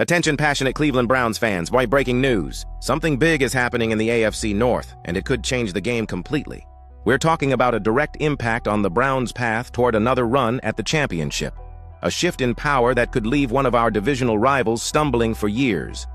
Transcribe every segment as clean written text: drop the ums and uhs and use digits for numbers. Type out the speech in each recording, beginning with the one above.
Attention passionate Cleveland Browns fans, why breaking news. Something big is happening in the AFC North, and it could change the game completely. We're talking about a direct impact on the Browns' path toward another run at the championship. A shift in power that could leave one of our divisional rivals stumbling for years.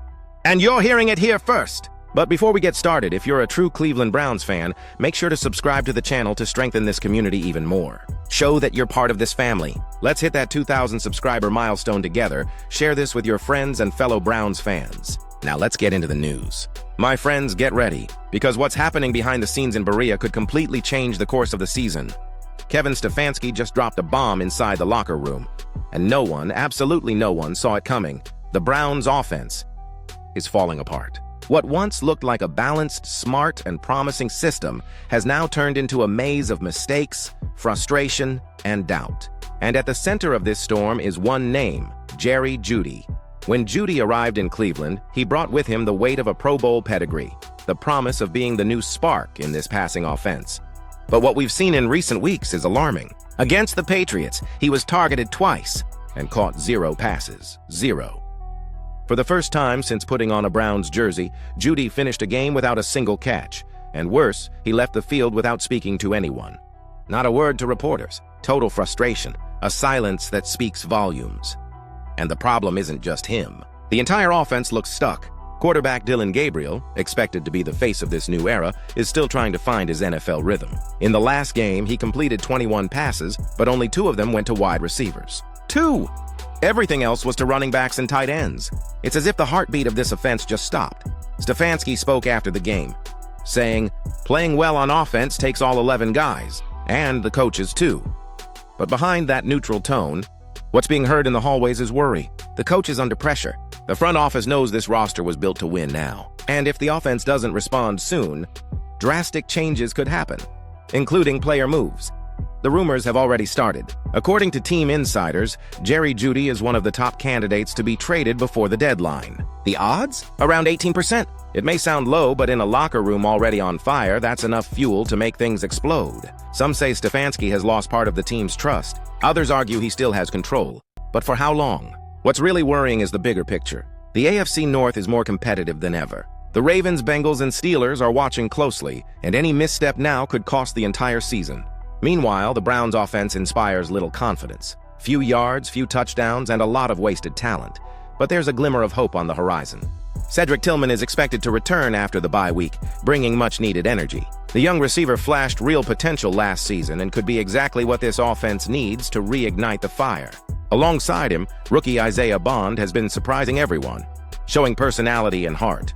And you're hearing it here first! But before we get started, if you're a true Cleveland Browns fan, make sure to subscribe to the channel to strengthen this community even more. Show that you're part of this family. Let's hit that 2,000 subscriber milestone together. Share this with your friends and fellow Browns fans. Now let's get into the news. My friends, get ready, because what's happening behind the scenes in Berea could completely change the course of the season. Kevin Stefanski just dropped a bomb inside the locker room, and no one, absolutely no one, saw it coming. The Browns' offense is falling apart. What once looked like a balanced, smart, and promising system has now turned into a maze of mistakes, frustration, and doubt. And at the center of this storm is one name, Jerry Jeudy. When Jeudy arrived in Cleveland, he brought with him the weight of a Pro Bowl pedigree, the promise of being the new spark in this passing offense. But what we've seen in recent weeks is alarming. Against the Patriots, he was targeted twice and caught 0 passes. 0. For the first time since putting on a Browns jersey, Jeudy finished a game without a single catch. And worse, he left the field without speaking to anyone. Not a word to reporters. Total frustration. A silence that speaks volumes. And the problem isn't just him. The entire offense looks stuck. Quarterback Dillon Gabriel, expected to be the face of this new era, is still trying to find his NFL rhythm. In the last game, he completed 21 passes, but only 2 of them went to wide receivers. 2! Everything else was to running backs and tight ends. It's as if the heartbeat of this offense just stopped. Stefanski spoke after the game, saying, "Playing well on offense takes all 11 guys, and the coaches too." But behind that neutral tone, what's being heard in the hallways is worry. The coach is under pressure. The front office knows this roster was built to win now. And if the offense doesn't respond soon, drastic changes could happen, including player moves. The rumors have already started. According to team insiders, Jerry Jeudy is one of the top candidates to be traded before the deadline. The odds? Around 18%. It may sound low, but in a locker room already on fire, that's enough fuel to make things explode. Some say Stefanski has lost part of the team's trust. Others argue he still has control. But for how long? What's really worrying is the bigger picture. The AFC North is more competitive than ever. The Ravens, Bengals, and Steelers are watching closely, and any misstep now could cost the entire season. Meanwhile, the Browns' offense inspires little confidence. Few yards, few touchdowns, and a lot of wasted talent. But there's a glimmer of hope on the horizon. Cedric Tillman is expected to return after the bye week, bringing much-needed energy. The young receiver flashed real potential last season and could be exactly what this offense needs to reignite the fire. Alongside him, rookie Isaiah Bond has been surprising everyone, showing personality and heart.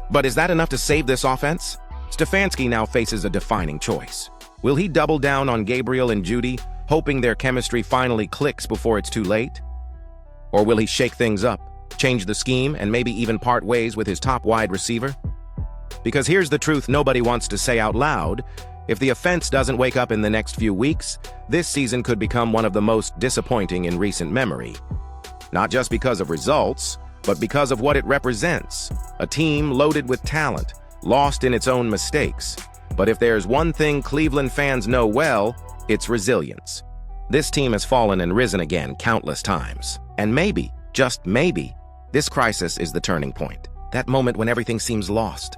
But is that enough to save this offense? Stefanski now faces a defining choice. Will he double down on Gabriel and Jeudy, hoping their chemistry finally clicks before it's too late? Or will he shake things up, change the scheme, and maybe even part ways with his top wide receiver? Because here's the truth nobody wants to say out loud. If the offense doesn't wake up in the next few weeks, this season could become one of the most disappointing in recent memory. Not just because of results, but because of what it represents. A team loaded with talent, lost in its own mistakes. But if there's one thing Cleveland fans know well, it's resilience. This team has fallen and risen again countless times. And maybe, just maybe, this crisis is the turning point. That moment when everything seems lost.